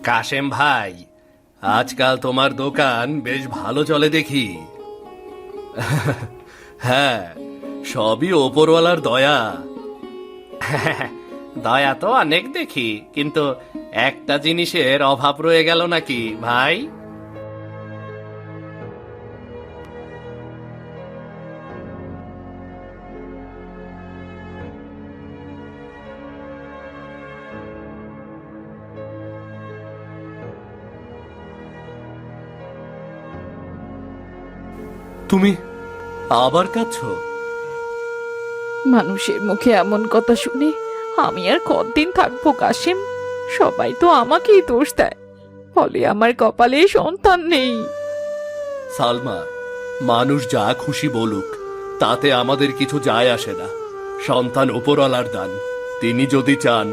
কাশেম ভাই, আজকাল তোমার দোকান বেশ ভালো চলে দেখি। হ্যাঁ, সবই ওপরওয়ালার দয়া। দয়া তো অনেক দেখি, কিন্তু একটা জিনিসের অভাব রয়ে গেল নাকি ভাই? তুমি আবার কাঁদছো? মানুষের মুখে এমন কথা শুনে আমি আর কতদিন থাকবো কাশিম? সবাই তো আমাকেই দোষ দেয়, ফলে আমার কপালে সন্তান নেই। সালমা, মানুষ যা খুশি বলুক, তাতে আমাদের কিছু যায় আসে না। সন্তান ওপরওয়ালার দান। তিনি যদি চান,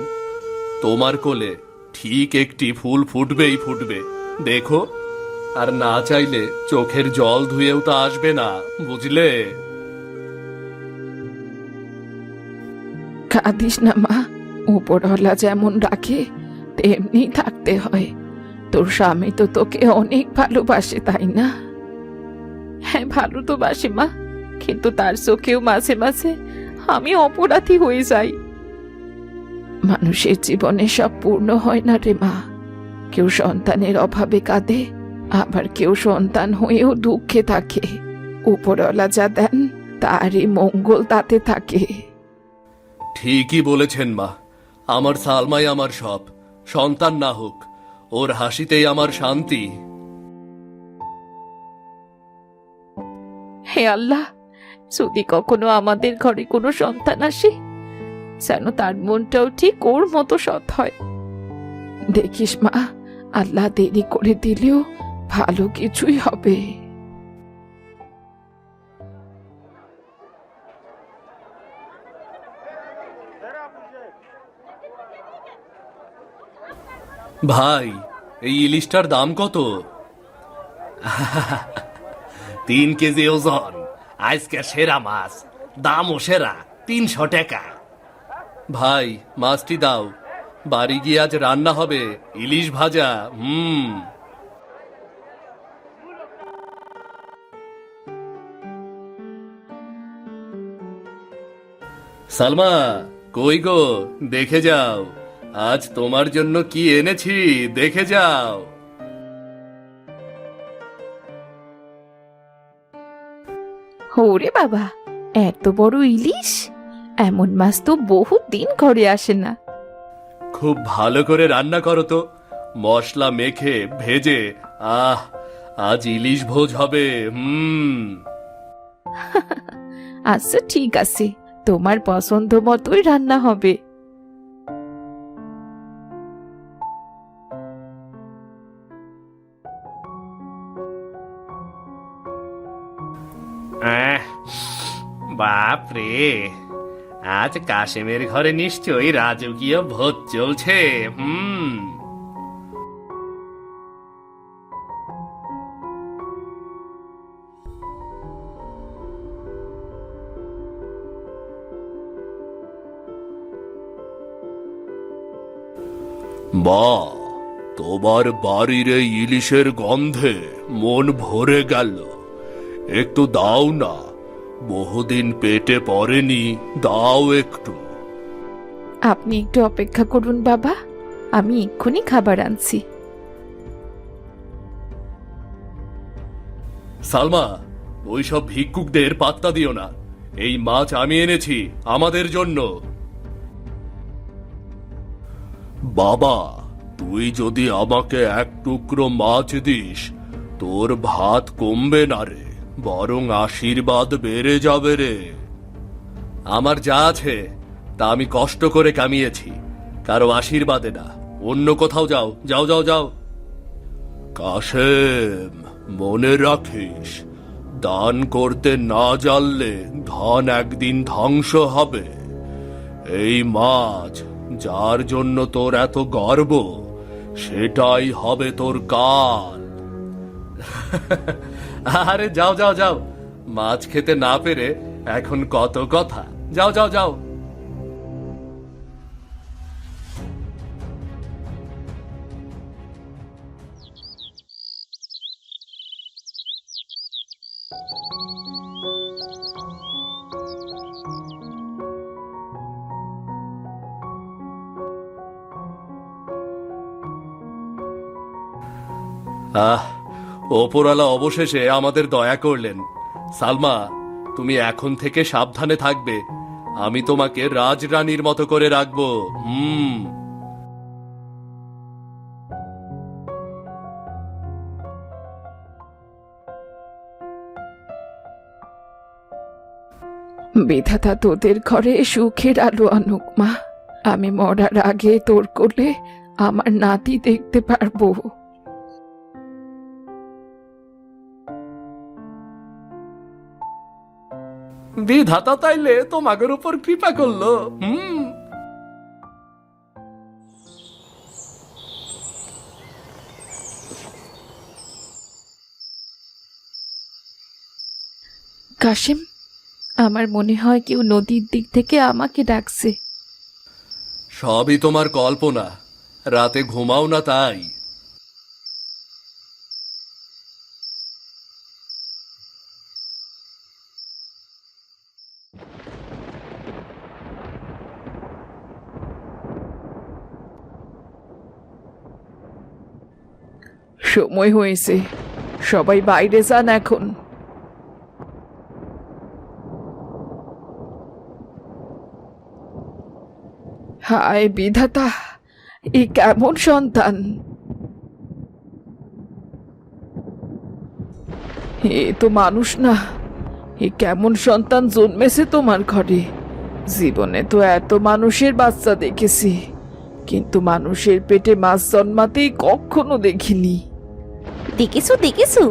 তোমার কোলে ঠিক একটি ফুল ফুটবেই ফুটবে, দেখো। আর না চাইলে চোখের জল ধুয়েও তা আসবে না, বুঝলে? কাঁদিস না মা, উপরওয়ালা যেমন রাখে তেমনি থাকতে হয়। তোর স্বামী তো তোকে অনেক ভালোবাসে, তাই না? হ্যাঁ, ভালো তো বাসে মা, কিন্তু তার চোখেও মাঝে মাঝে আমি অপরাধী হয়ে যাই। মানুষের জীবনে সব পূর্ণ হয় না রে মা। কেউ সন্তানের অভাবে কাঁদে, আবার কেউ সন্তান হয়েও দুঃখে থাকে। উপরওয়ালা যা দেন তারই মঙ্গল তাতে থাকে। ঠিকই বলেছেন মা। আমার সালমাই আমার সব। সন্তান না হোক, ওর হাসিতেই আমার শান্তি। হে আল্লাহ, যদি কখনো আমাদের ঘরে কোনো সন্তান আসে, যেন তার মনটাও ঠিক ওর মতো সৎ হয়। দেখিস মা, আল্লাহ দেরি করে দিলেও ভালো কিছুই হবে। ভাই, এই ইলিশটার দাম কত? 3 কেজি ওজন। আজকে সেরা মাছ, দামও সেরা, 300 টাকা। ভাই, মাছটি দাও। বাড়ি গিয়ে আজ রান্না হবে ইলিশ ভাজা। সালমা, কই গো, দেখে যাও। আজ তোমার জন্য কি এনেছি, দেখে যাও। ওরে বাবা, এত বড় ইলিশ! এমন মাছ তো বহুত দিন ঘরে আসে না। খুব ভালো করে রান্না করো তো, মশলা মেখে ভেজে। আহ, আজ ইলিশ ভোজ হবে। আচ্ছা ঠিক আছে, তোমার পছন্দ মতোই রান্না হবে। বাপ রে, আজ কাশেমের ঘরে নিশ্চয়ই রাজকীয় ভোজ চলছে। মা, তোমার বাড়ির এই ইলিশের গন্ধে মন ভরে গেল। একটু দাও না, বহুদিন পেটে পড়েনি, দাও একটু। আপনি একটু অপেক্ষা করুন বাবা, আমি এক্ষুনি খাবার আনছি। সালমা, ওইসব ভিক্ষুকদের পাত্তা দিও না। এই মাছ আমি এনেছি আমাদের জন্য। বাবা, তুই যদি আমাকে এক টুকরো মাছ দিস, তোর ভাত কমবে না রে, বরং আশীর্বাদ বেড়ে যাবে রে। আমার যা আছে তা আমি কষ্ট করে কামিয়েছি, কারো আশীর্বাদে না। অন্য কোথাও যাও, যাও যাও যাও। কাশেম, মনে রাখিস, দান করতে না জানলে ধন একদিন ধ্বংস হবে। এই মাছ, যার জন্য তোর এত গর্ব, সেটাই হবে তোর কাল। আরে যাও যাও যাও, মাছ খেতে না পেরে এখন কত কথা। যাও যাও যাও। আহ, ওপরওয়ালা অবশেষে আমাদের দয়া করলেন। সালমা, তুমি এখন থেকে সাবধানে থাকবে। আমি তোমাকে রাজরানীর মতো করে রাখবো। বিধাতা তোদের ঘরে সুখের আলো আনুক মা। আমি মরার আগে তোর কোলে আমার নাতি দেখতে পারবো। বিধাতা তাইলে তোমাদের উপর কৃপা করলো। কাশিম, আমার মনে হয় কেউ নদীর দিক থেকে আমাকে ডাকছে। সবই তোমার কল্পনা, রাতে ঘুমাও না তাই। সময় হয়েছে, সবাই বাইরে যান এখন। হায় বিধাতা, এ কেমন সন্তান! এ তো মানুষ না, এ কেমন সন্তান জন্মেছে তোমার ঘরে? জীবনে তো এত মানুষের বাচ্চা দেখেছি, কিন্তু মানুষের পেটে মাছ জন্মাতেই কখনো দেখিনি। দেখেছো দেখেছো,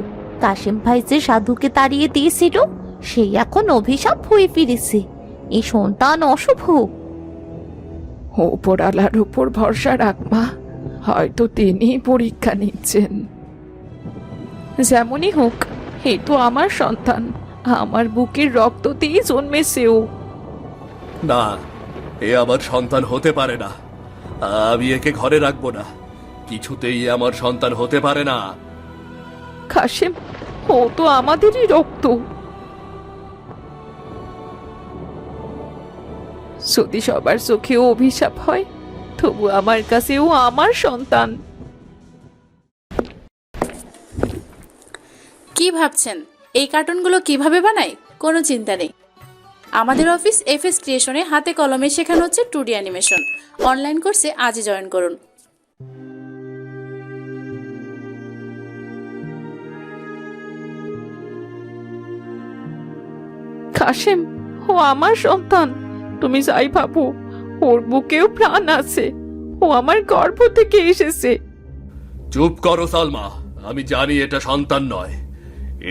কাশেম ভাই যে সাধুকে তাড়িয়ে দিয়েছিল সেই এখন অভিশাপ হয়ে ফিরেছে। এই সন্তান অশুভ। ওপরওয়ালার উপর ভরসা রাখ মা, হয়তো তিনি পরীক্ষা নিচ্ছেন। যেমনই হোক, এ তো আমার সন্তান, আমার বুকের রক্ততেই জন্মেছেও। না, এ আমার সন্তান হতে পারে না। আমি একে ঘরে রাখবো না, কিছুতেই আমার সন্তান হতে পারে না। কাশেম, ও তো আমাদেরই রক্ত। যদি সবার চোখেও অভিশাপ হয়, তবু আমার কাছেও আমার সন্তান। কি ভাবছেন এই কার্টুনগুলো কিভাবে বানাই? কোনো চিন্তা নেই। আমাদের অফিস এফএস ক্রিয়েশনে হাতে কলমে শেখানো হচ্ছে 2D অ্যানিমেশন। অনলাইন কোর্সে আজই জয়েন করুন। কাশেম, ও আমার সন্তান। তুমি যাই ভাবো, ওর বুকেও প্রাণ আছে, ও আমার গর্ভ থেকে এসেছে। চুপ করো সালমা, আমি জানি এটা সন্তান নয়।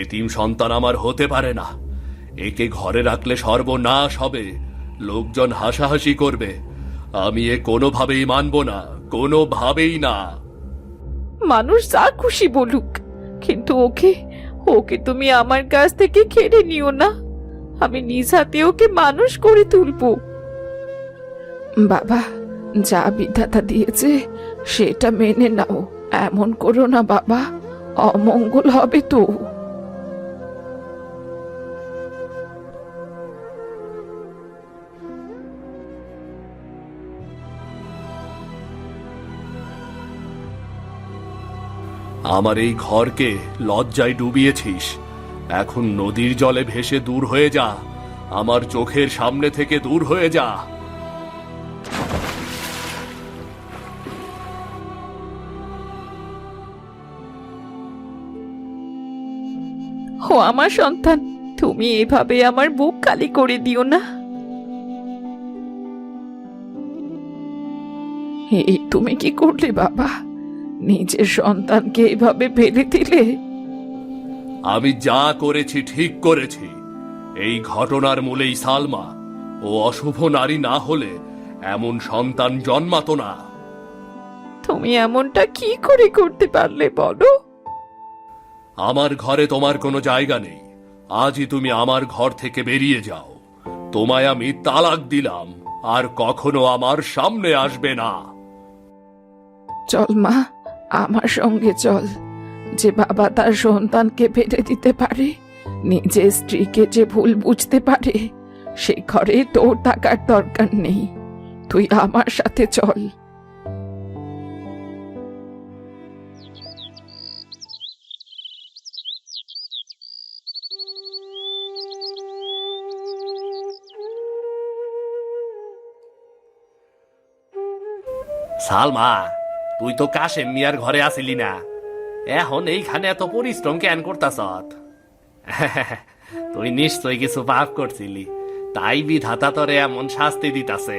এতিম সন্তান আমার হতে পারে না। একে ঘরে রাখলে সর্বনাশ হবে, লোকজন হাসাহাসি করবে। আমি এ কোনোভাবেই মানব না, কোনোভাবেই না। মানুষ যা খুশি বলুক, কিন্তু ওকে ওকে তুমি আমার কাছ থেকে কেড়ে নিও না। আমি নিজ হাতে ওকে মানুষ করে তুলবো। বাবা, যা বিধাতা দিয়েছে সেটা মেনে নাও। এমন করো না বাবা, অমঙ্গল হবে তো। আমার এই ঘরকে লজ্জায় ডুবিয়েছিস। এখন নদীর জলে ভেসে দূর হয়ে যা, আমার চোখের সামনে থেকে দূর হয়ে যা। ও আমার সন্তান, তুমি এভাবে আমার বুক খালি করে দিও না। এই তুমি কি করলে বাবা? নিজের সন্তানকে এভাবে ফেলে দিলে? আমি যা করেছি ঠিক করেছি। এই ঘটনার মূলেই সালমা। ও অশুভ নারী না হলে এমন সন্তান জন্মাতো না। তুমি এমনটা কি করে করতে পারলে বলো? আমার ঘরে তোমার কোনো জায়গা নেই। আজই তুমি আমার ঘর থেকে বেরিয়ে যাও। তোমায় আমি তালাক দিলাম, আর কখনো আমার সামনে আসবে না। চল মা, আমার সঙ্গে চল। যে বাবা তার সন্তানকে ফেলে দিতে পারে, নিজের স্ত্রীকে যে ভুল বুঝতে পারে, সে ঘরে তোর থাকার দরকার নেই। তুই আমার সাথে চল। সালমা, তুই তো কাশেম মিয়ার ঘরে আসিলি না, এখন এইখানে এত পরিশ্রম কেন করতাস? তুই নিশ্চয় কিছু পাপ করছিলি, তাই বিধাতা তোরে এমন শাস্তি দিতাছে।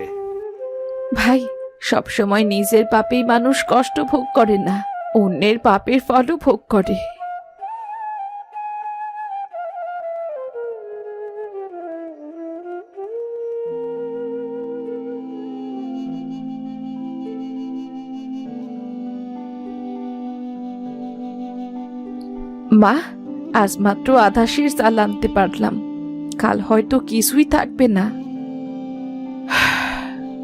ভাই, সবসময় নিজের পাপেই মানুষ কষ্ট ভোগ করে না, অন্যের পাপের ফলও ভোগ করে। মা, আজ মাত্র আধা শির চাল আনতে পারলাম, কাল হয়তো কিছুই থাকবে না।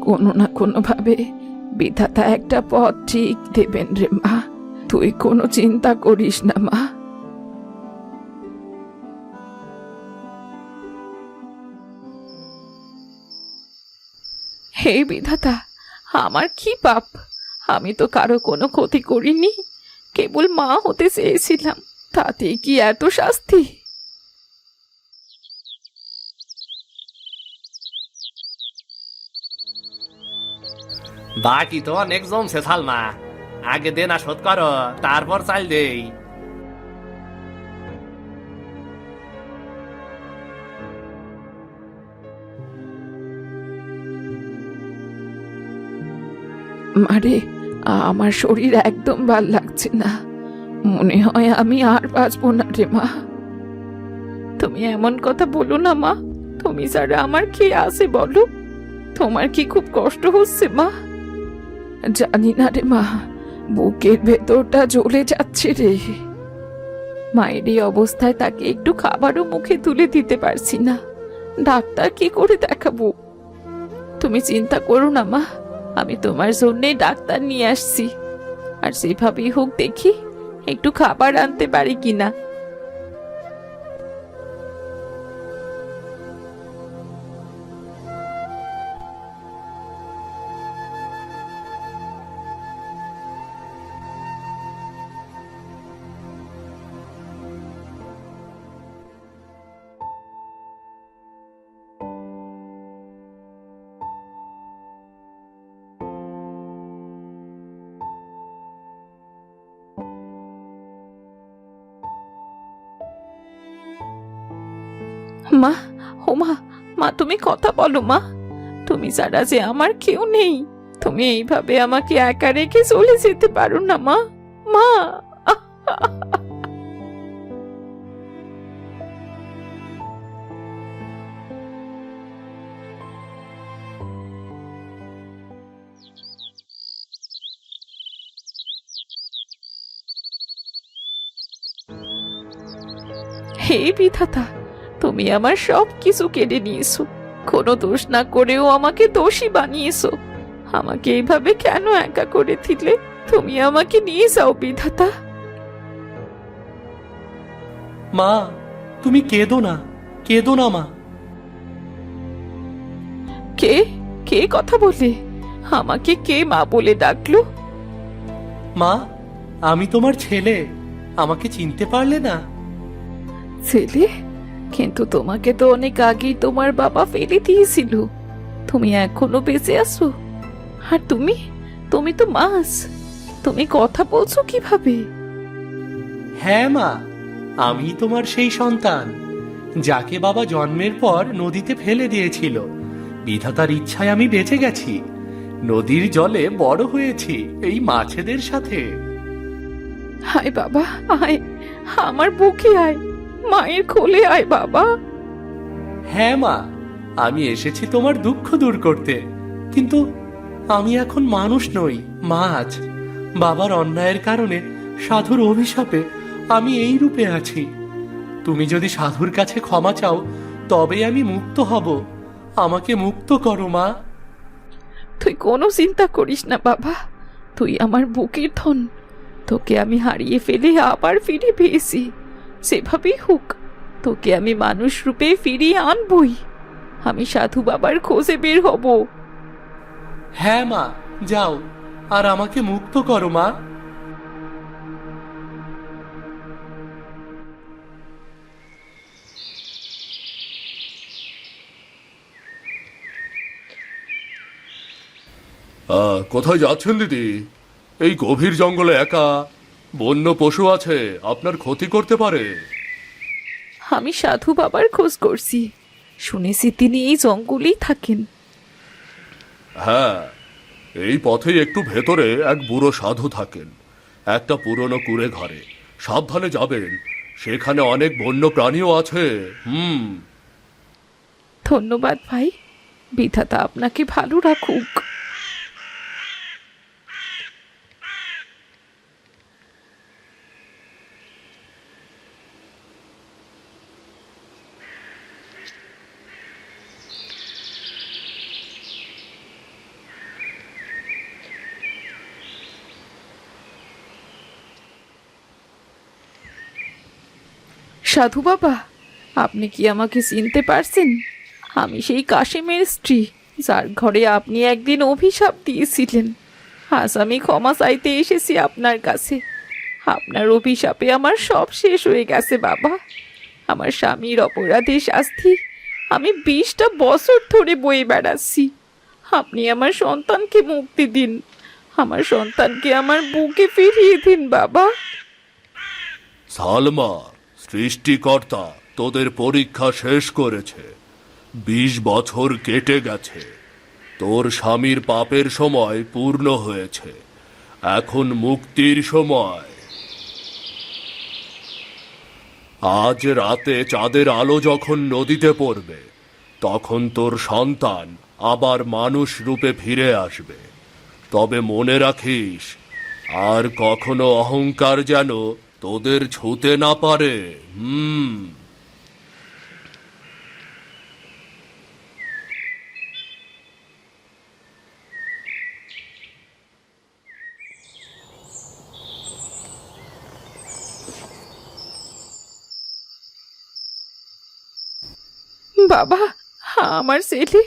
কোনো না কোনো ভাবে বিধাতা একটা পথ ঠিক দেবেন রে মা, তুই কোনো চিন্তা করিস না মা। হে বিধাতা, আমার কি পাপ? আমি তো কারো কোনো ক্ষতি করিনি, কেবল মা হতে চেয়েছিলাম, তাতে কি এত শাস্তি? বাকি তো অনেক জমছে সালমা, আগে দেনা শোধ করো, তারপর চাল দেই। মারে, আমার শরীর একদম ভাল লাগছে না, মনে হয় আমি আর বাঁচবো না রে মা। তুমি এমন কথা বলো না মা, তুমি ছাড়া আমার কি আছে বলো? তোমার কি খুব কষ্ট হচ্ছে মা? জানি না রে মা, বুকের ভেতরটা জ্বলে যাচ্ছে রে। মায়ের এই অবস্থায় তাকে একটু খাবারও মুখে তুলে দিতে পারছি না, ডাক্তার কি করে দেখাবো? তুমি চিন্তা করো না মা, আমি তোমার জন্যে ডাক্তার নিয়ে আসছি, আর যেভাবেই হোক দেখি একটু খাবার আনতে পারি কিনা। মা, ও মা, মা তুমি কথা বলো মা, তুমি ছাড়া যে আমার কেউ নেই, তুমি এইভাবে আমাকে একা রেখে চলে যেতে পারো না মা। মা, হে বিধাতা, তুমি আমার সব কিছু কেড়ে নিয়েছো, কোনো দোষ না করেও আমাকে দোষী বানিয়েছো। আমাকে এইভাবে কেন একা করে দিলে? তুমি আমাকে নিয়ে যাও বিধাতা। মা, তুমি কেঁদো না, কেঁদো না মা। কে কে কথা বলে? আমাকে কে মা বলে ডাকলো? মা, আমি তোমার ছেলে, আমাকে চিনতে পারলে না? ছেলে? কিন্তু তোমাকে তো অনেক আগেই তোমার বাবা ফেলে দিয়েছিল, তুমি এখনো বেঁচে আছো? আর তুমি তুমি তো মাছ, তুমি কথা বলছো কিভাবে? হ্যাঁ মা, আমি তোমার সেই সন্তান, যাকে বাবা জন্মের পর নদীতে ফেলে দিয়েছিল। বিধাতার ইচ্ছায় আমি বেঁচে গেছি, নদীর জলে বড় হয়েছি এই মাছেদের সাথে। হায় বাবা, আয়, আমার বুকে আয়, মায়ের কোলে আয় বাবা। হ্যাঁ মা, আমি এসেছি তোমার দুঃখ দূর করতে, কিন্তু আমি এখন মানুষ নই, মাছ। বাবার অন্যায়ের কারণে, সাধুর অভিশাপে আমি এই রূপে আছি। তুমি যদি সাধুর কাছে ক্ষমা চাও, তবে আমি মুক্ত হব। আমাকে মুক্ত করো মা। তুই কোনো চিন্তা করিস না বাবা, তুই আমার বুকের ধন, তোকে আমি হারিয়ে ফেলে আবার ফিরে পেয়েছি। সেভাবেই হোক, তোকে আমি মানুষ রূপে ফিরিয়ে আনবই। আমি সাধু বাবার খোঁজে বের হব। হ্যাঁ মা, যাও, আর আমাকে মুক্ত করো মা। কোথায় যাচ্ছেন দিদি? এই গভীর জঙ্গলে একা? বন্য পশু আছে, আপনার ক্ষতি করতে পারে। আমি সাধু বাবার খোঁজ করছি, শুনেছি তিনি এই জঙ্গলেই থাকেন। হ্যাঁ, এই পথেই একটু ভেতরে এক বুড়ো সাধু থাকেন, একটা পুরনো কুঁড়ে ঘরে। সাবধানে যাবেন, সেখানে অনেক বন্য প্রাণীও আছে। ধন্যবাদ ভাই, বিধাতা আপনাকে ভালো রাখুক। সাধু বাবা, আপনি কি আমাকে চিনতে পারছেন? আমি সেই কাশেমের স্ত্রী, যার ঘরে আপনি একদিন অভিশাপ দিয়েছিলেন। আজ আমি ক্ষমা চাইতে এসেছি আপনার কাছে। আপনার অভিশাপে আমার সব শেষ হয়ে গেছে বাবা। আমার স্বামীর অপরাধে শাস্তি আমি 20টা বছর ধরে বয়ে বেড়াচ্ছি। আপনি আমার সন্তানকে মুক্তি দিন, আমার সন্তানকে আমার বুকে ফিরিয়ে দিন বাবা। সালমা, সৃষ্টিকর্তা তোদের পরীক্ষা শেষ করেছে। 20 বছর কেটে গেছে, তোর স্বামীর পাপের সময় পূর্ণ হয়েছে, এখন মুক্তির সময়। আজ রাতে চাঁদের আলো যখন নদীতে পড়বে, তখন তোর সন্তান আবার মানুষ রূপে ফিরে আসবে। তবে মনে রাখিস, আর কখনো অহংকার যেন তোদের ছুঁতে না পারে। বাবা, আমার ছেলে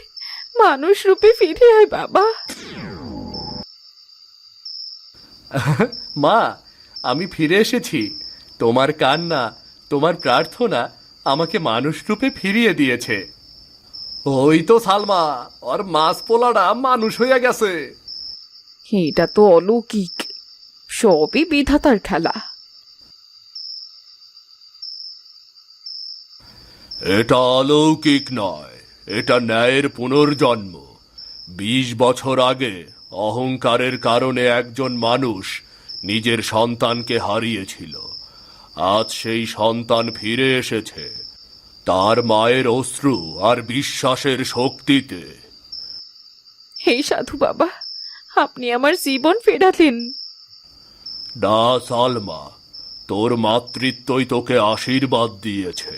মানুষ রূপে ফিরে আয় বাবা। মা, আমি ফিরে এসেছি। তোমার কান্না, তোমার প্রার্থনা আমাকে মানুষ রূপে ফিরিয়ে দিয়েছে। ওই তো সালমা, ওর মাছ পোলাটা মানুষ হইয়া গেছে। এটা তো অলৌকিক, সবই বিধাতার খেলা। এটা অলৌকিক নয়, এটা ন্যায়ের পুনর্জন্ম। 20 বছর আগে অহংকারের কারণে একজন মানুষ নিজের সন্তানকে হারিয়েছিল। আজ সেই সন্তান ফিরে এসেছে, তার মায়ের অশ্রু আর বিশ্বাসের শক্তিতে। হে সাধু বাবা, আপনি আমার জীবন ফেরালেন। না সালমা, তোর মাতৃত্বই তোকে আশীর্বাদ দিয়েছে।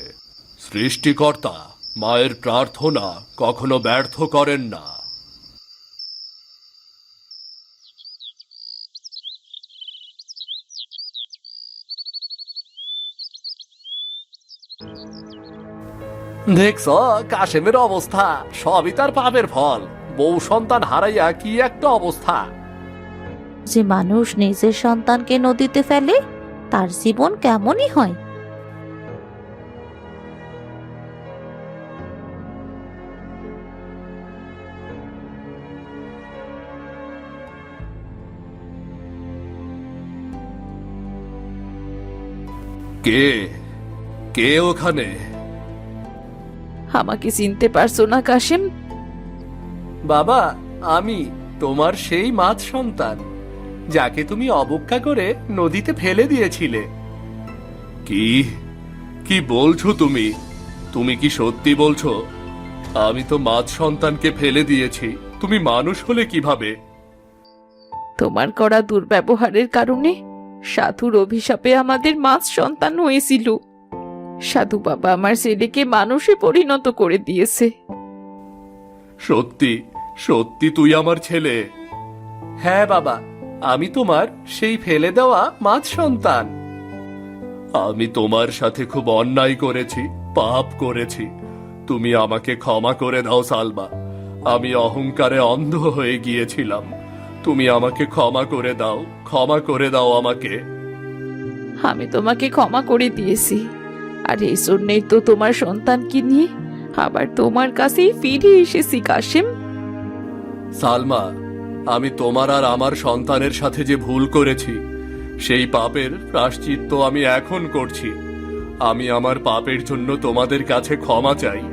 সৃষ্টিকর্তা মায়ের প্রার্থনা কখনো ব্যর্থ করেন না। দেখছ কাশেমের অবস্থা, সবই তার পাপের ফল। বউ সন্তান হারাইয়া কি একটা অবস্থা। যে মানুষ নিজের সন্তানকে নদীতে ফেলে, তার জীবন কেমনই হয়। কে কে ওখানে? আমাকে চিনতে পারছো না কাশেম? বাবা, আমি তোমার সেই মাছ সন্তান, যাকে তুমি অবজ্ঞা করে নদীতে ফেলে দিয়েছিলে। কি কি বলছো তুমি? তুমি কি সত্যি বলছো? আমি তো মাছ সন্তানকে ফেলে দিয়েছি, তুমি মানুষ হলে কিভাবে? তোমার করা দুর্ব্যবহারের কারণে সাধুর অভিশাপে আমাদের মাছ সন্তান হয়েছিল। সাধু বাবা আমার ছেলেকে মানুষে পরিণত করে দিয়েছে। সত্যি সত্যি তুই আমার ছেলে? হ্যাঁ বাবা, আমি তোমার সেই ফেলে দেওয়া মাছ সন্তান। আমি তোমার সাথে খুব অন্যায় করেছি, পাপ করেছি। তুমি আমাকে ক্ষমা করে দাও সালমা। আমি অহংকারে অন্ধ হয়ে গিয়েছিলাম। তুমি আমাকে ক্ষমা করে দাও, ক্ষমা করে দাও আমাকে। আমি তোমাকে ক্ষমা করে দিয়েছি, আর এই জন্যই তো তোমার সন্তানকে নিয়ে আবার তোমার কাছেই ফিরে এসেছি কাশেম। সালমা, আমি তোমার আর আমার সন্তানের সাথে যে ভুল করেছি সেই পাপের প্রায়শ্চিত্ত আমি এখন করছি। আমি আমার পাপের জন্য তোমাদের কাছে ক্ষমা চাই।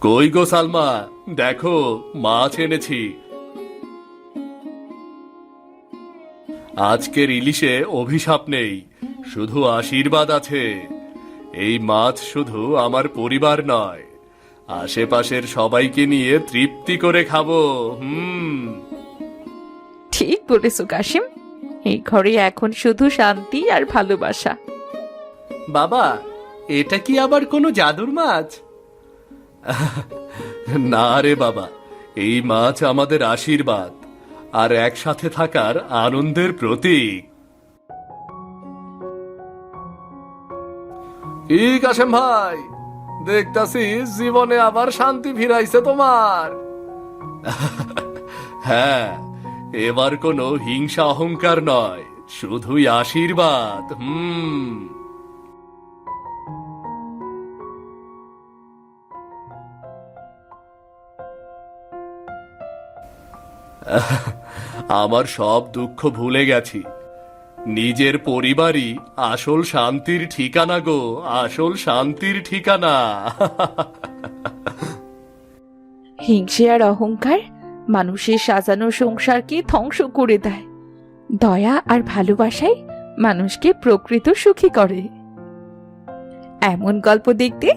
কই গো সালমা, দেখো মাছ এনেছি। আজকের ইলিশে অভিশাপ নেই, শুধু আশীর্বাদ আছে। এই মাছ শুধু আমার পরিবার নয়, আশেপাশের সবাইকে নিয়ে তৃপ্তি করে খাবো। ঠিক বলেছো কাশিম, এই ঘরে এখন শুধু শান্তি আর ভালোবাসা। বাবা, এটা কি আবার কোনো জাদুর মাছ? না রে বাবা, এই মাছ আমাদের আশীর্বাদ আর একসাথে থাকার আনন্দের প্রতীক। কি কাশেম ভাই, দেখতাছি জীবনে আবার শান্তি ফিরাইছে তোমার। হ্যাঁ, এবার কোনো হিংসা অহংকার নয়, শুধুই আশীর্বাদ। আমার সব দুঃখ ভুলে গেছি। নিজের পরিবারই আসল শান্তির ঠিকানা গো, আসল শান্তির ঠিকানা। হিংসে আর অহংকার মানুষের সাজানো সংসারকে ধ্বংস করে দেয়। দয়া আর ভালোবাসাই মানুষকে প্রকৃত সুখী করে। এমন গল্প দেখতে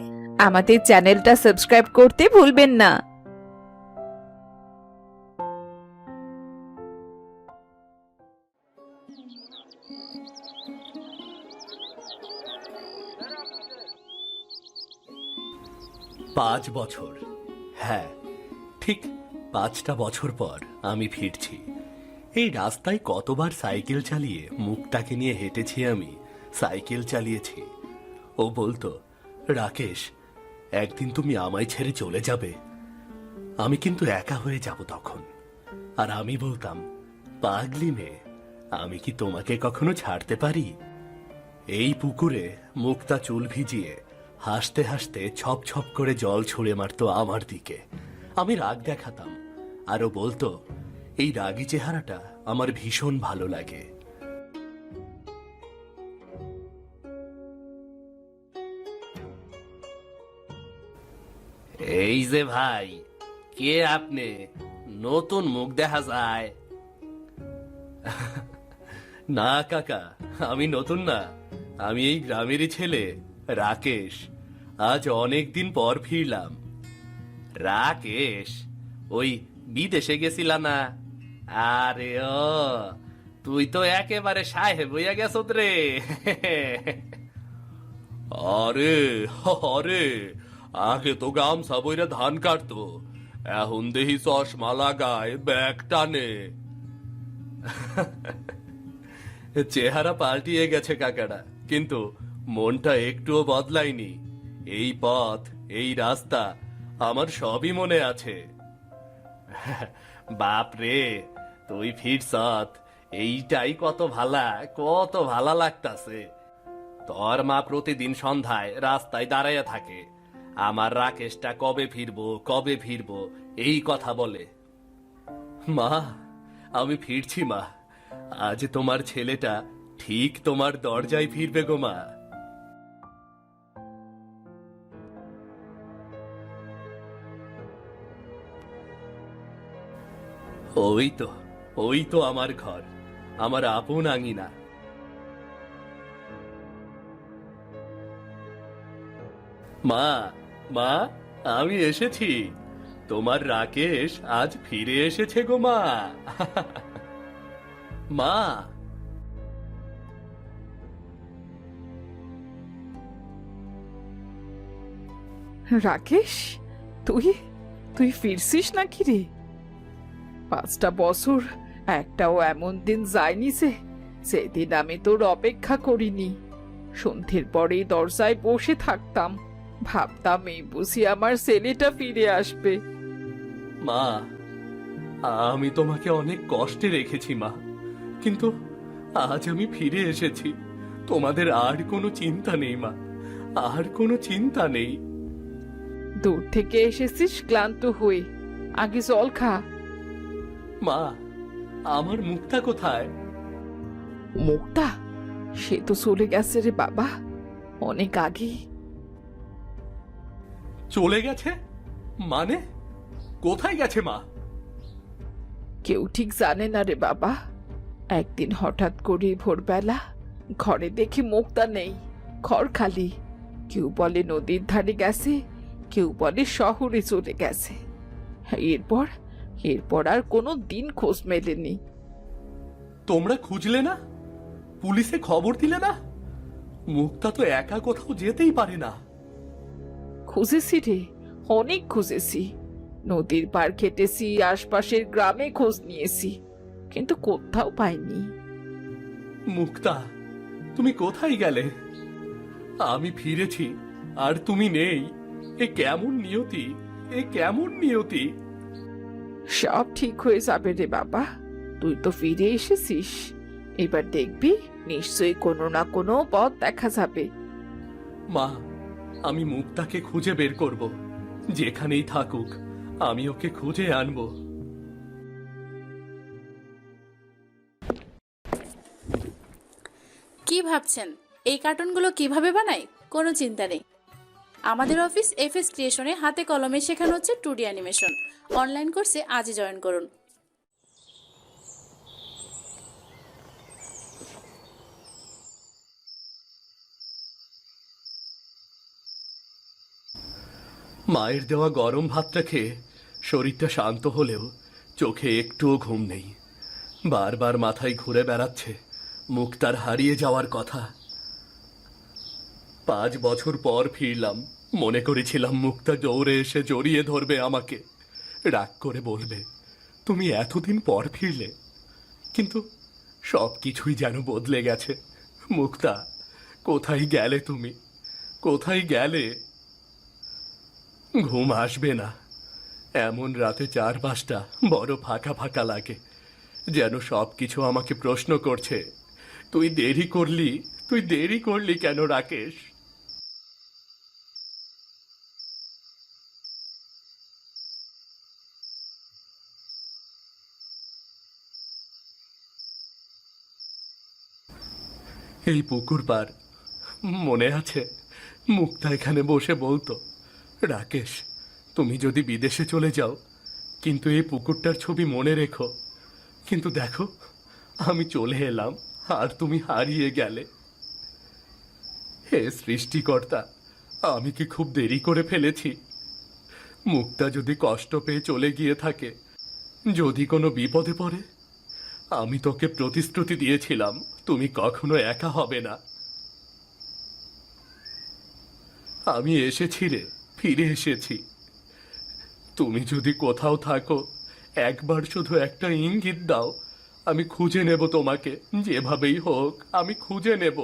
আমাদের চ্যানেলটা সাবস্ক্রাইব করতে ভুলবেন না। পাঁচ বছর, হ্যাঁ ঠিক 5টা বছর পর আমি ফিরছি। এই রাস্তায় কতবার সাইকেল চালিয়ে মুখটাকে নিয়ে হেঁটেছি, আমি সাইকেল চালিয়েছি। ও বলতো, রাকেশ একদিন তুমি আমায় ছেড়ে চলে যাবে, আমি কিন্তু একা হয়ে যাব তখন। আর আমি বলতাম, পাগলি মেয়ে, আমি কি তোমাকে কখনো ছাড়তে পারি? এই পুকুরে মুক্তা চুল ভিজিয়ে হাসতে হাসতে ছপ ছপ করে জল ছুঁড়ে মারতো আমার দিকে। আমি রাগ দেখাতাম, আরো বলতো, এই রাগী চেহারাটা আমার ভীষণ ভালো লাগে। এই যে ভাই, কে আপনি? নতুন মুখ দেখা যায়। না কাকা, আমি নতুন না, আমি এই গ্রামেরই ছেলে রাকেশ। আজ অনেক দিন পর ফিরলাম। রাকেশ, ওই বিদেশে গেছিলা না? আরে ও, তুই তো একেবারে সাহেব হইয়া গেছ রে। আরে আরে, আগে তো গামছা বইরা ধান কাটতো, এখন দেহি চশমা লাগায় ব্যাগ টানে। চেহারা পাল্টিয়ে গেছে কাকারা, কিন্তু মনটা একটুও বদলায়নি। এই পথ, এই রাস্তা, আমার সবই মনে আছে। বাপ রে, তুই ফিরছত, এইটাই কত ভালা লাগতাছে। তোর মা প্রতিদিন সন্ধ্যায় রাস্তায় দাঁড়াইয়া থাকে, আমার রাকেশটা কবে ফিরবো এই কথা বলে। মা, আমি ফিরছি মা, আজ তোমার ছেলেটা ঠিক তোমার দরজায় ফিরবে গো মা। ওই তো আমার ঘর, আমার আপন আঙিনা। মা, মা, আমি এসেছি, তোমার রাকেশ আজ ফিরে এসেছে গো মা। মা, রাকেশ, তুই ফিরছিস নাকি রে? 5টা বছর একটাও এমন দিন যায়নি যে সেদিন আমি তোর অপেক্ষা করিনি। সন্ধ্যের পরেই দরজায় বসে থাকতাম, ভাবতাম এই বুঝি আমার ছেলেটা ফিরে আসবে। মা, আমি তোমাকে অনেক কষ্টে রেখেছি মা, কিন্তু আজ আমি ফিরে এসেছি। তোমাদের আর কোনো চিন্তা নেই মা, আর কোনো চিন্তা নেই। দূর থেকে এসেছিস ক্লান্ত হয়ে, আগে জল খা। মা, আমার মুক্তা কোথায়? মুক্তা? সে তো চলে গেছে রে বাবা, অনেক আগে। চলে গেছে মানে? কোথায় গেছে মা? কেউ ঠিক জানে না রে বাবা। একদিন হঠাৎ করে ভোরবেলা ঘরে দেখি মুক্তা নেই, ঘর খালি। কেউ বলে নদীর ধারে গেছে, কেউ বলে শহরে চলে গেছে। এরপর এরপর আর কোনো দিন খোঁজ মেলেনি। তোমরা খুঁজলে না? পুলিশে খবর দিলে না? মুক্তা তো একা কোথাও যেতেই পারে না। খুঁজেছি রে, অনেক খুঁজেছি। নদীর পার খেটেছি, আশপাশের গ্রামে খোঁজ নিয়েছি, কিন্তু কোথাও পাইনি। মুক্তা, তুমি কোথায় গেলে? আমি ফিরেছি আর তুমি নেই। এ কেমন নিয়তি, এ কেমন নিয়তি! সব ঠিক হয়ে যাবে রে বাবা, তুই তো ফিরে এসেছিস। এবার দেখবি নিশ্চয়ই কোনো না কোনো পথ দেখা যাবে। মা, আমি মুক্তাকে খুঁজে বের করব। যেখানেই থাকুক আমি ওকে খুঁজে আনবো। কি ভাবছেন এই কার্টুনগুলো কিভাবে বানাই? কোনো চিন্তা নেই। আমাদের অফিস এফএস ক্রিয়েশনে হাতে কলমে শেখানো হচ্ছে 2D অ্যানিমেশন। অনলাইন কোর্সে আজই জয়েন করুন। মায়ের দেওয়া গরম ভাতটা খেয়ে শরীরটা শান্ত হলেও চোখে একটুও ঘুম নেই। বারবার মাথায় ঘুরে বেড়াচ্ছে মুক্তার হারিয়ে যাওয়ার কথা। 5 বছর পর ফিরলাম, মনে করেছিলাম মুক্তা দৌড়ে এসে জড়িয়ে ধরবে আমাকে, রাগ করে বলবে তুমি এতদিন পর ফিরলে। কিন্তু সব কিছুই যেন বদলে গেছে। মুক্তা, কোথায় গেলে তুমি? কোথায় গেলে? ঘুম আসবে না। এমন রাতে চারপাশটা বড় ফাঁকা ফাঁকা লাগে, যেন সবকিছু আমাকে প্রশ্ন করছে, তুই দেরি করলি, তুই দেরি করলি কেন রাকেশ? এই পুকুর পার, মনে আছে মুক্তা এখানে বসে বলতো, রাকেশ তুমি যদি বিদেশে চলে যাও কিন্তু এই পুকুরটার ছবি মনে রেখো। কিন্তু দেখো, আমি চলে এলাম আর তুমি হারিয়ে গেলে। হে সৃষ্টিকর্তা, আমি কি খুব দেরি করে ফেলেছি? মুক্তা যদি কষ্ট পেয়ে চলে গিয়ে থাকে, যদি কোনো বিপদে পড়ে, আমি তোকে প্রতিশ্রুতি দিয়েছিলাম তুমি কখনো একা হবে না। আমি এসেছি রে, ফিরে এসেছি। তুমি যদি কোথাও থাকো, একবার শুধু একটা ইঙ্গিত দাও, আমি খুঁজে নেব তোমাকে। যেভাবেই হোক আমি খুঁজে নেব।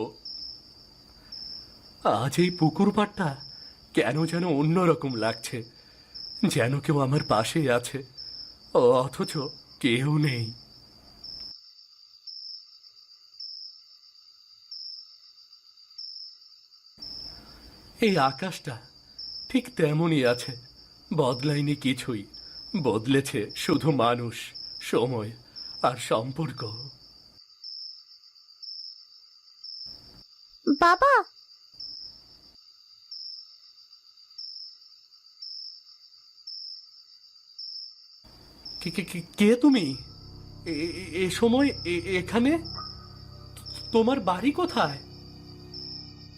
আজ এই পুকুর পাড়টা কেন যেন অন্যরকম লাগছে, যেন কেউ আমার পাশেই আছে, অথচ কেউ নেই। এই আকাশটা ঠিক তেমনই আছে, বদলায়নি কিছুই। বদলেছে শুধু মানুষ, সময় আর সম্পর্ক। বাবা, কে তুমি? এ সময় এখানে? তোমার বাড়ি কোথায়?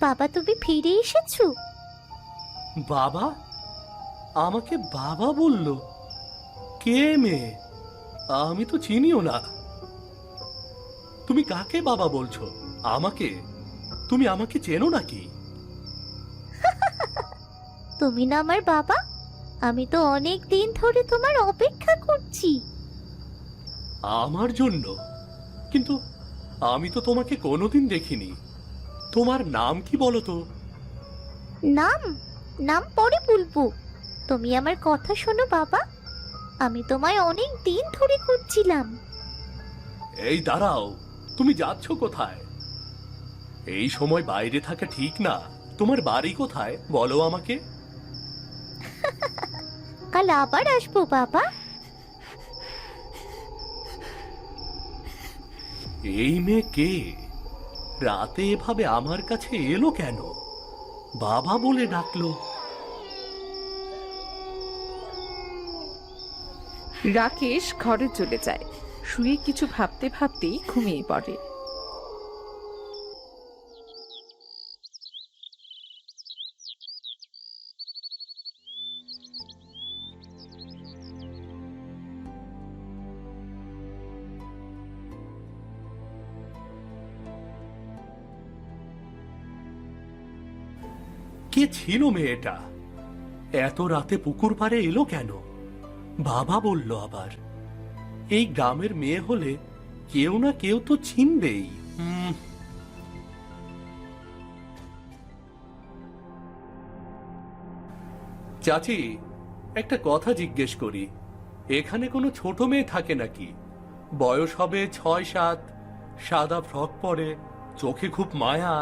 বাবা তুমি ফিরে এসেছো? বাবা? আমাকে বাবা বলল? কে মেয়ে? আমি তো চিনিও না। তুমি কাকে বাবা বলছো? আমাকে? তুমি আমাকে চেনো নাকি? তুমি না আমার বাবা? আমি তো অনেক দিন ধরে তোমার অপেক্ষা করছি। আমার জন্য? কিন্তু আমি তো তোমাকে কোনোদিন দেখিনি। তোমার নাম কি বলো তো? নাম নাম পরে বলবো, তুমি আমার কথা শোনো বাবা। আমি তোমায় অনেক দিন ধরে খুঁজছিলাম। এই দাঁড়াও, তুমি যাচ্ছ কোথায়? এই সময় বাইরে থাকা ঠিক না। তোমার বাড়ি কোথায় বলো আমাকে। কাল আবার আসবো বাবা। এই মেয়ে কে? রাতে এভাবে আমার কাছে এলো কেন? বাবা বলে ডাকলো। রাকেশ ঘরে চলে যায়। শুয়ে কিছু ভাবতে ভাবতেই ঘুমিয়ে পড়ে। কে ছিল মেয়েটা? এত রাতে পুকুর পাড়ে এলো কেন? বাবা বলল আবার। এই গ্রামের মেয়ে হলে কেউ না কেউ তো চিনবেই। চাচি, একটা কথা জিজ্ঞেস করি, এখানে কোনো ছোট মেয়ে থাকে নাকি? বয়স হবে 6-7, সাদা ফ্রক পরে, চোখে খুব মায়া।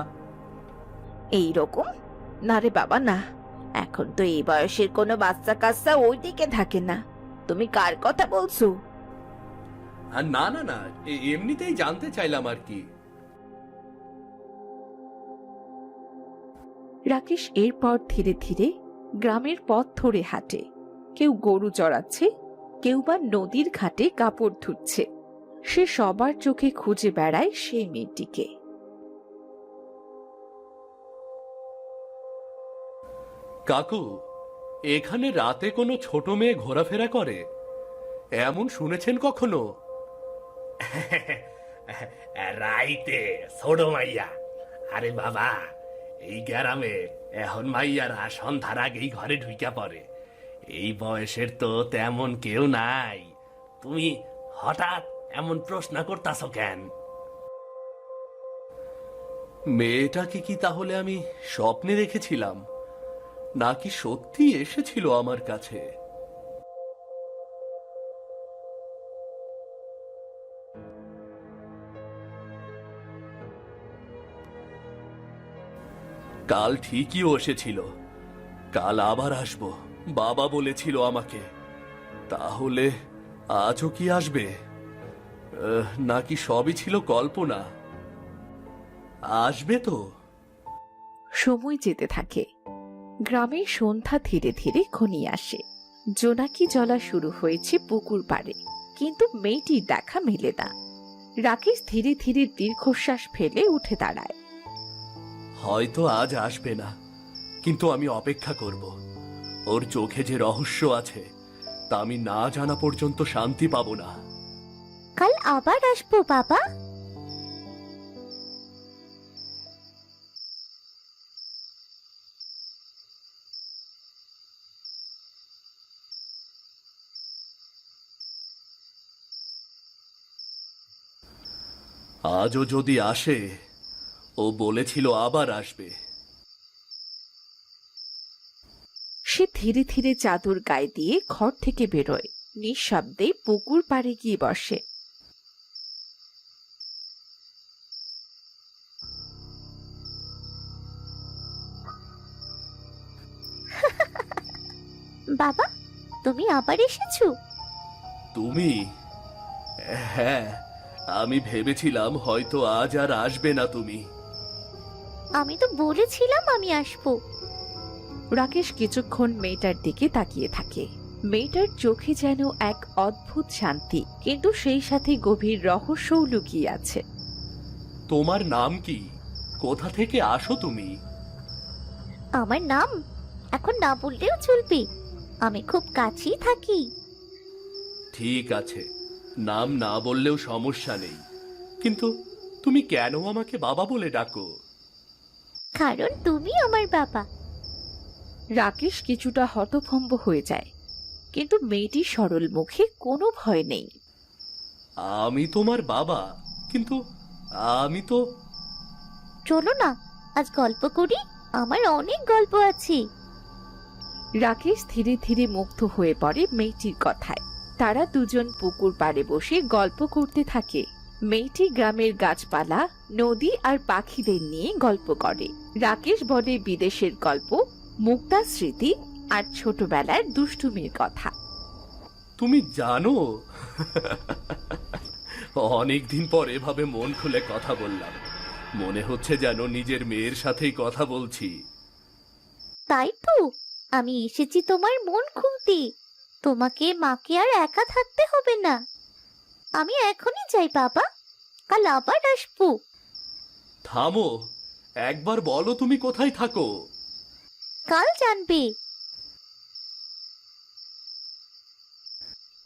এই রকম? না রে বাবা না, এখন তো এই বয়সের কোনো বাচ্চা কাচ্চা ওই দিকে থাকে না। তুমি কার কথা বলছো? আর না না না, এমনিতেই জানতে চাইলাম আর কি। রাকেশ এরপর ধীরে ধীরে গ্রামের পথ ধরে হাঁটে। কেউ গরু চড়াচ্ছে, কেউ বা নদীর ঘাটে কাপড় ধুচ্ছে। সে সবার চোখে খুঁজে বেড়ায় সেই মেয়েটিকে। কাকু, এখানে রাতে কোনো ছোট মেয়ে ঘোরাফেরা করে এমন শুনেছেন কখনো? রাইতে ছোট মাইয়া? আরে বাবা, এই গ্রামে এখন মাইয়ারা সন্ধ্যার আগেই ঘরে ঢুইকা পড়ে। এই বয়সের তো তেমন কেউ নাই। তুমি হঠাৎ এমন প্রশ্ন করতাছ কেন? মেয়েটাকে কি তাহলে আমি স্বপ্নে দেখেছিলাম, নাকি সত্যি এসেছিল আমার কাছে? কাল ঠিকই এসেছিল। কাল আবার আসবো বাবা বলেছিল আমাকে। তাহলে আজও কি আসবে? নাকি সবই ছিল কল্পনা? আসবে তো? সময় যেতে থাকে। গ্রামের সন্ধ্যা ধীরে ধীরে ঘনিয়ে আসে। জোনাকি জ্বলা শুরু হয়েছে পুকুর পাড়ে, কিন্তু মেয়েটির দেখা মেলে না। রাকেশ ধীরে ধীরে দীর্ঘশ্বাস ফেলে উঠে দাঁড়ায়। হয়তো আজ আসবে না, কিন্তু আমি অপেক্ষা করব। ওর চোখে যে রহস্য আছে তা আমি না জানা পর্যন্ত শান্তি পাবো না। কাল আবার আসবো বাবা। আজও যদি আসে, ও বলেছিল আবার আসবে। সে ধীরে ধীরে চাদর গায়ে দিয়ে ঘর থেকে বেরোয়। নিঃশব্দে পুকুর পাড়ে গিয়ে বসে। বাবা, তুমি আবার এসেছো? তুমি? হ্যাঁ, আমি ভেবেছিলাম হয়তো আজ আর আসবে না তুমি। আমি তো বলেছিলাম আমি আসবো। রাকেশ কিছুক্ষণ মেয়েটার দিকে তাকিয়ে থাকে। মেয়েটার চোখে যেন এক অদ্ভুত শান্তি, কিন্তু সেই সাথে গভীর রহস্যও লুকিয়ে আছে। তোমার নাম কি? কোথা থেকে আসো তুমি? আমার নাম এখন না বললেও চলবে, আমি খুব কাছেই থাকি। ঠিক আছে, নাম না বললেও সমস্যা নেই, কিন্তু তুমি কেন আমাকে বাবা বলে ডাকো? কারণ তুমি আমার বাবা। রাকেশ কিছুটা হতভম্ব হয়ে যায়, কিন্তু মেয়েটির সরল মুখে কোনো ভয় নেই। আমি তোমার বাবা? কিন্তু আমি তো... চলো না, আজ গল্প করি, আমার অনেক গল্প আছে। রাকেশ ধীরে ধীরে মুগ্ধ হয়ে পড়ে মেয়েটির কথায়। তারা দুজন পুকুর পাড়ে বসে গল্প করতে থাকে। মেয়েটি গ্রামের গাছপালা, নদী আর পাখিদের নিয়ে গল্প করে। রাকেশ বলে বিদেশের গল্প, মুক্তার স্মৃতি আর ছোটবেলার দুষ্টুমির কথা। তুমি জানো, অনেকদিন পর এভাবে মন খুলে কথা বললাম। মনে হচ্ছে যেন নিজের মেয়ের সাথেই কথা বলছি। তাই তো, আমি এসেছি তোমার মন খুলতে। তোমাকে মাকে আর একা থাকতে হবে না। আমি এখনই যাই বাবা, কাল আবার আসবো। থামো, একবার বলো তুমি কোথায় থাকো। কাল জানবে।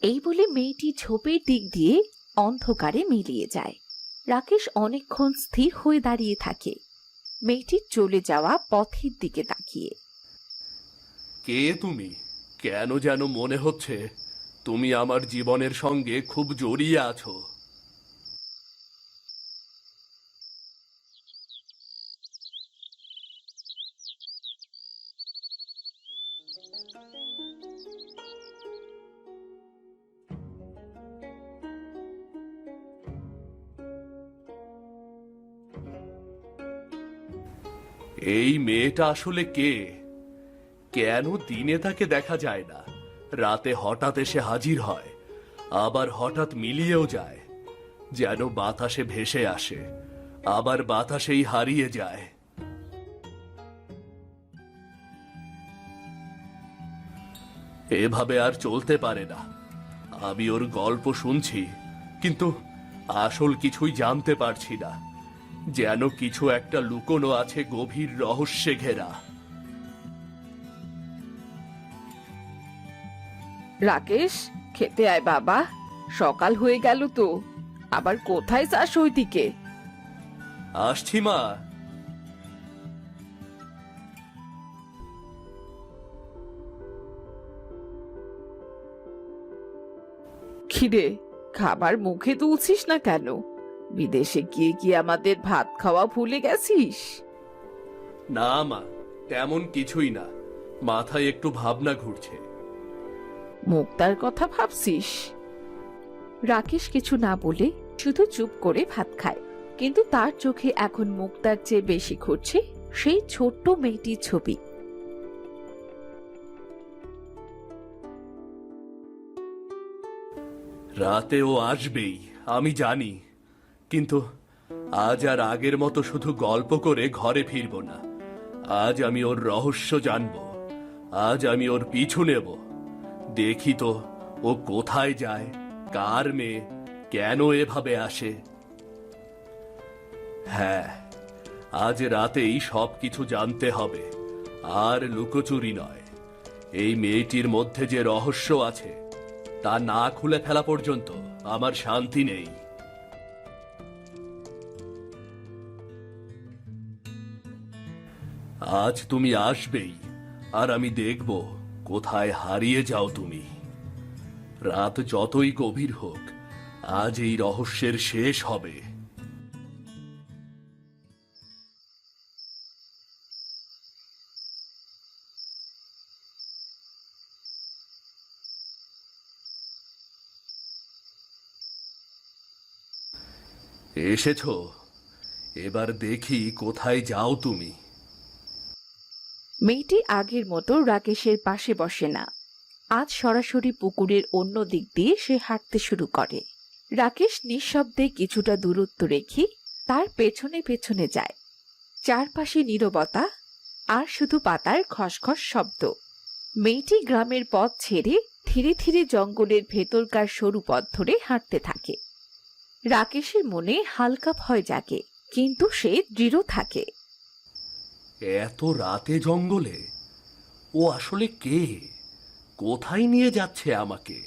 এই বলে মেয়েটি ঝোপের দিক দিয়ে অন্ধকারে মিলিয়ে যায়। রাকেশ অনেকক্ষণ স্থির হয়ে দাঁড়িয়ে থাকে, মেয়েটির চলে যাওয়া পথের দিকে তাকিয়ে। কে তুমি? কেন যেন মনে হচ্ছে তুমি আমার জীবনের সঙ্গে খুব জড়িয়ে আছো। এই মেয়েটা আসলে কে? কেন দিনে তাকে দেখা যায় না, রাতে হঠাৎ এসে হাজির হয়, আবার হঠাৎ মিলিয়েও যায়, যেন বাতাসে ভেসে আসে, আবার বাতাসেই হারিয়ে যায়। এভাবে আর চলতে পারে না। আমি ওর গল্প শুনছি, কিন্তু আসল কিছুই জানতে পারছি না। যেন কিছু একটা লুকোনো আছে গভীর রহস্যে ঘেরা। রাকেশ, খেতে আয় বাবা, সকাল হয়ে গেল তো। আবার কোথায় যাস ওইদিকে? আসছি মা। খিরে, খাবার মুখে তুলছিস না কেন? বিদেশে গিয়ে কি আমাদের ভাত খাওয়া ভুলে গেছিস? না মা, তেমন কিছুই না, মাথায় একটু ভাবনা ঘুরছে। মুক্তার কথা ভাবছিস? রাকেশ কিছু না বলে শুধু চুপ করে ভাত খায়, কিন্তু তার চোখে এখন মুক্তার চেয়ে বেশি ঘুরছে সেই ছোট্ট মেয়েটির ছবি। রাতে ও আসবেই, আমি জানি, কিন্তু আজ আর আগের মতো শুধু গল্প করে ঘরে ফিরব না। আজ আমি ওর রহস্য জানব। আজ আমি ওর পিছু নেব। দেখি তো ও কোথায় যায়, কার মেয়ে, কেন এভাবে আসে। হ্যাঁ, আজ রাতেই সবকিছু জানতে হবে, আর লুকোচুরি নয়। এই মেয়েটির মধ্যে যে রহস্য আছে তা না খুলে ফেলা পর্যন্ত আমার শান্তি নেই। আজ তুমি আসবেই, আর আমি দেখব কোথায় হারিয়ে যাও তুমি। রাত যতই গভীর হোক, আজ এই রহস্যের শেষ হবে। এসেছো, এবার দেখি কোথায় যাও তুমি। মেয়েটি আগের মতো রাকেশের পাশে বসে না। আজ সরাসরি পুকুরের অন্য দিক দিয়ে সে হাঁটতে শুরু করে। রাকেশ নিঃশব্দে কিছুটা দূরত্ব রেখে তার পেছনে পেছনে যায়। চারপাশে নীরবতা, আর শুধু পাতার খসখস শব্দ। মেয়েটি গ্রামের পথ ছেড়ে ধীরে ধীরে জঙ্গলের ভেতরকার সরু পথ ধরে হাঁটতে থাকে। রাকেশের মনে হালকা ভয় জাগে, কিন্তু সে দৃঢ় থাকে। এত রাতে জঙ্গলে ও আসলে কে? কোথায় নিয়ে যাচ্ছে আমাকে?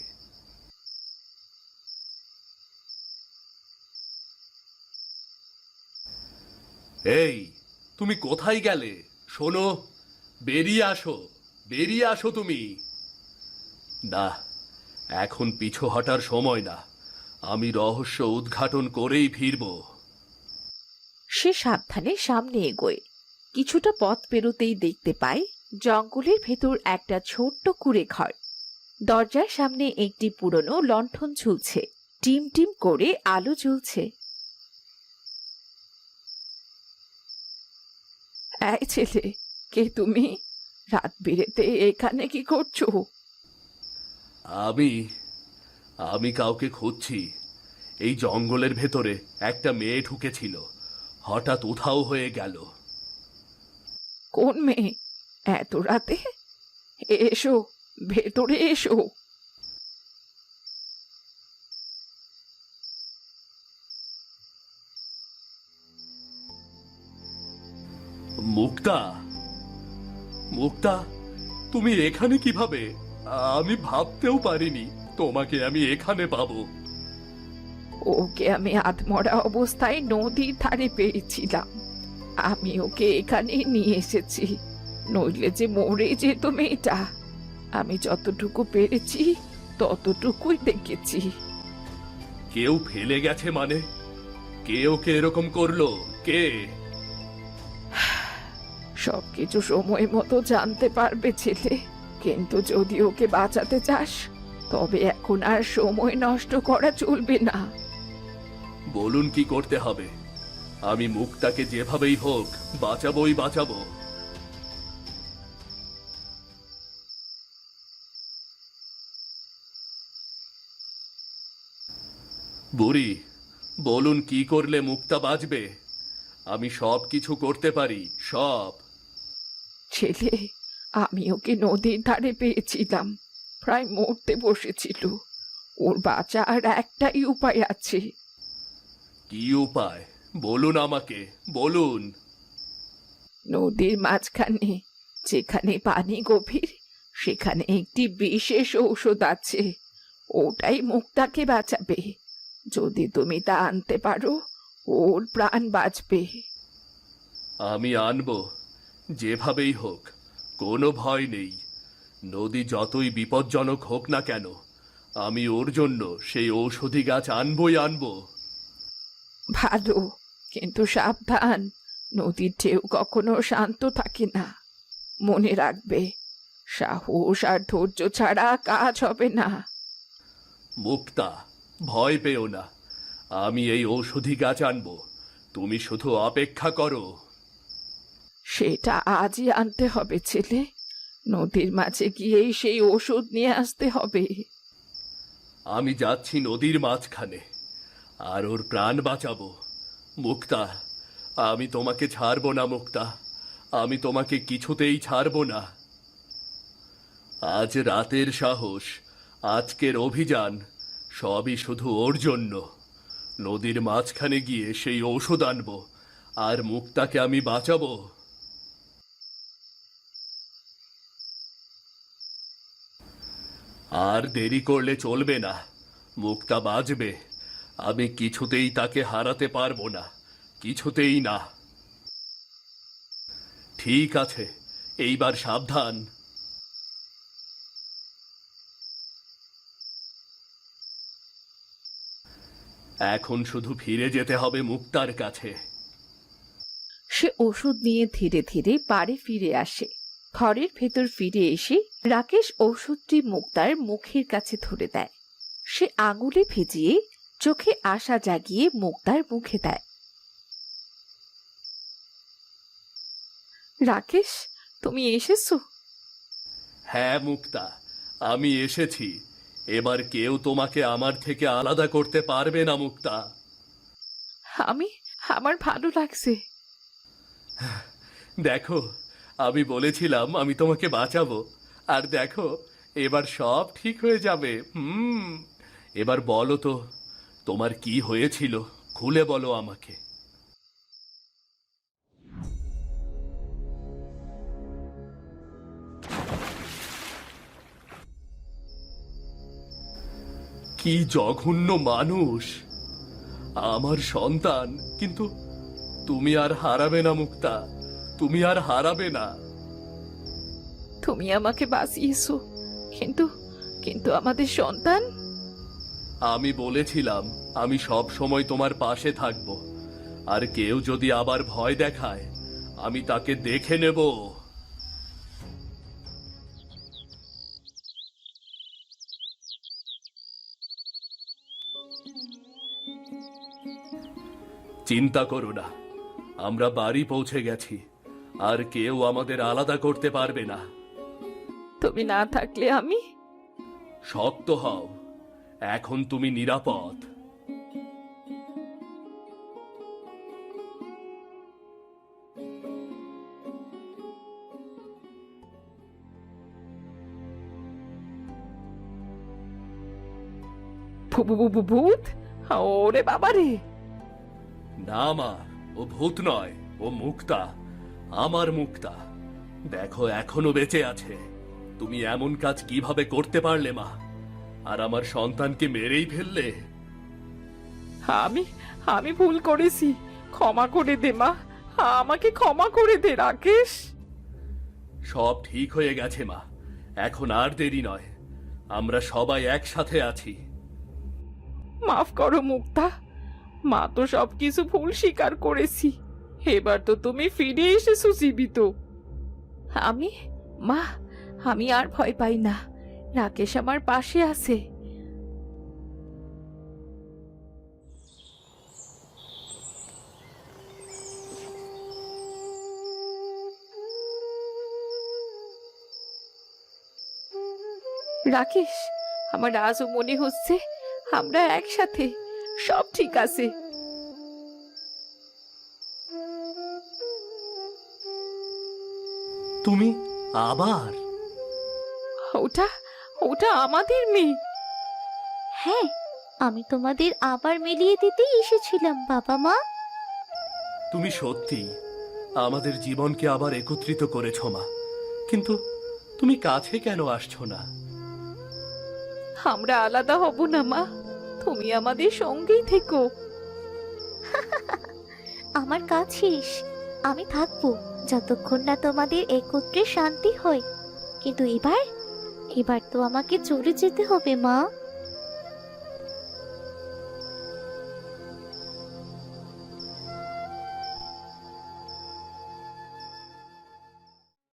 এই, তুমি কোথায় গেলে? শোনো, বেরিয়ে আসো, বেরিয়ে আসো তুমি। না, এখন পিছু হটার সময় না। আমি রহস্য উদ্ঘাটন করেই ফিরব। সে সাবধানে সামনে এগোয়। কিছুটা পথ পেরোতেই দেখতে পায় জঙ্গলের ভেতর একটা ছোট্ট কুঁড়ে ঘর। দরজার সামনে একটি পুরনো লণ্ঠন ঝুলছে, টিম টিম করে আলো জ্বলছে। এই ছেলে, কে তুমি? রাত বিরেতে এখানে কি করছো? আমি আমি কাউকে খুঁজছি। এই জঙ্গলের ভেতরে একটা মেয়ে ঢুকেছিল, হঠাৎ উধাও হয়ে গেল। কোন মেয়ে? এত রাতে? এসো, ভেতরে এসো। মুক্তা, মুক্তা, তুমি এখানে কিভাবে? আমি ভাবতেও পারিনি তোমাকে আমি এখানে পাবো। ওকে আমি আধমরা অবস্থায় নদীর ধারে পেয়েছিলাম। আমি ওকে এখানে নিয়ে এসেছি, নইলে যে মরে যেত মেয়েটা। আমি যতটুকু পেরেছি ততটুকুই দেখেছি। কেউ ফেলে গেছে মানে? কে ওকে এরকম করলো? কে? সবকিছু সময় মতো জানতে পারবে ছেলে, কিন্তু যদি ওকে বাঁচাতে চাস তবে এখন আর সময় নষ্ট করা চলবে না। বলুন কি করতে হবে? আমি মুক্তাকে যেভাবেই হোক বাঁচাবোই বাঁচাবো। বুড়ি, বলুন কি করলে মুক্তা বাঁচবে? আমি সব কিছু করতে পারি, সব। ছেলে, আমি ওকে নদীর ধারে পেয়েছিলাম, প্রায় মরতে বসেছিল। ওর বাঁচার একটাই উপায় আছে। কি উপায়? বলুন আমাকে, বলুন। নদীর মাঝখানে, যেখানে পানি গভীর, সেখানে একটি বিশেষ ঔষধ আছে। ওটাই মুক্তাকে বাঁচাবে। যদি তুমি তা আনতে পারো, ওর প্রাণ বাঁচবে। আমি আনবো, যেভাবেই হোক। কোনো ভয় নেই। নদী যতই বিপজ্জনক হোক না কেন, আমি ওর জন্য সেই ঔষধি গাছ আনবই আনবো। ভালো, কিন্তু সাবধান। নদীর ঢেউ কখনো শান্ত থাকে না। মনে রাখবে, সাহস আর ধৈর্য ছাড়া কাজ হবে না। মুক্তা, ভয় পেও না। আমি এই ঔষধি গাছ আনবো, তুমি শুধু অপেক্ষা করো। সেটা আজই আনতে হবে ছেলে। নদীর মাঝে গিয়েই সেই ওষুধ নিয়ে আসতে হবে। আমি যাচ্ছি নদীর মাঝখানে, আর ওর প্রাণ বাঁচাবো। মুক্তা, আমি তোমাকে ছাড়বো না মুক্তা, আমি তোমাকে কিছুতেই ছাড়বো না। আজ রাতের সাহস, আজকের অভিযান, সবই শুধু ওর জন্য। নদীর মাঝখানে গিয়ে সেই ঔষধ আনবো, আর মুক্তাকে আমি বাঁচাবো। আর দেরি করলে চলবে না। মুক্তা বাঁচবে। আমি কিছুতেই তাকে হারাতে পারবো না, কিছুতেই না। ঠিক আছে, এইবার সাবধান। এখন শুধু ফিরে যেতে হবে মুক্তার কাছে। সে ওষুধ নিয়ে ধীরে ধীরে বাড়ি ফিরে আসে। ঘরের ভেতর ফিরে এসে রাকেশ ওষুধটি মুক্তার মুখের কাছে ধরে দেয়। সে আঙুলে ভিজিয়ে চোখে আশা জাগিয়ে মুক্তার মুখে দেয়। রাকেশ, তুমি এসেছো? হ্যাঁ মুক্তা, আমি এসেছি। এবার কেউ তোমাকে আমার থেকে আলাদা করতে পারবে না মুক্তা। আমার ভালো লাগছে। দেখো, আমি বলেছিলাম আমি তোমাকে বাঁচাবো, আর দেখো, এবার সব ঠিক হয়ে যাবে। এবার বলো তো, তোমার কি হয়েছিল? খুলে বলো আমাকে। কি জঘন্য মানুষ! আমার সন্তান, কিন্তু তুমি আর হারাবে না মুক্তা, তুমি আর হারাবে না। তুমি আমাকে বাঁচিয়েছো, কিন্তু কিন্তু আমাদের সন্তান। আমি বলেছিলাম আমি সব সময় তোমার পাশে থাকব, আর কেউ যদি আবার ভয় দেখায়, আমি তাকে দেখে নেব। চিন্তা করো না, আমরা বাড়ি পৌঁছে গেছি। আর কেউ আমাদের আলাদা করতে পারবে না। তুমি না থাকলে আমি শক্ত হও, এখন তুমি নিরাপদ। ভূত, ওরে বাবা রে! না মা, ও ভূত নয়, ও মুক্তা, আমার মুক্তা। দেখো এখনো বেঁচে আছে। তুমি এমন কাজ কিভাবে করতে পারলে মা? আর আমার সন্তানকে মেরেই ফেললে। আমি আমি ভুল করেছি, ক্ষমা করে দে মা, আমাকে ক্ষমা করে দে রাকেশ। সব ঠিক হয়ে গেছে মা, এখন আর দেরি নয়। আমরা সবাই একসাথে আছি। মাফ করো মুক্তা, মা তো সবকিছু ভুল স্বীকার করেছি। এবার তো তুমি ফিরে এসেছো জীবিত। মা, আমি আর ভয় পাই না, রাকেশ আমার পাশে আছে। রাকেশ, আমার আজও মনে হচ্ছে আমরা একসাথে, সব ঠিক আছে। তুমি আবার? ওটা ওটা আমাদের মেয়ে। হ্যাঁ, আমি তোমাদের আবার মিলিয়ে দিতেই এসেছিলাম বাবা মা। তুমি সত্যি আমাদের জীবনকে আবার একত্রিত করেছ মা। কিন্তু তুমি কাছে কেন আসছো না? আমরা আলাদা হব না মা, তুমি আমাদের সঙ্গেই থেকো। আমার কাজ শেষ, আমি থাকবো যতক্ষণ না তোমাদের একত্রে শান্তি হয়। কিন্তু এবার তো আমাকে চলে যেতে হবে মা।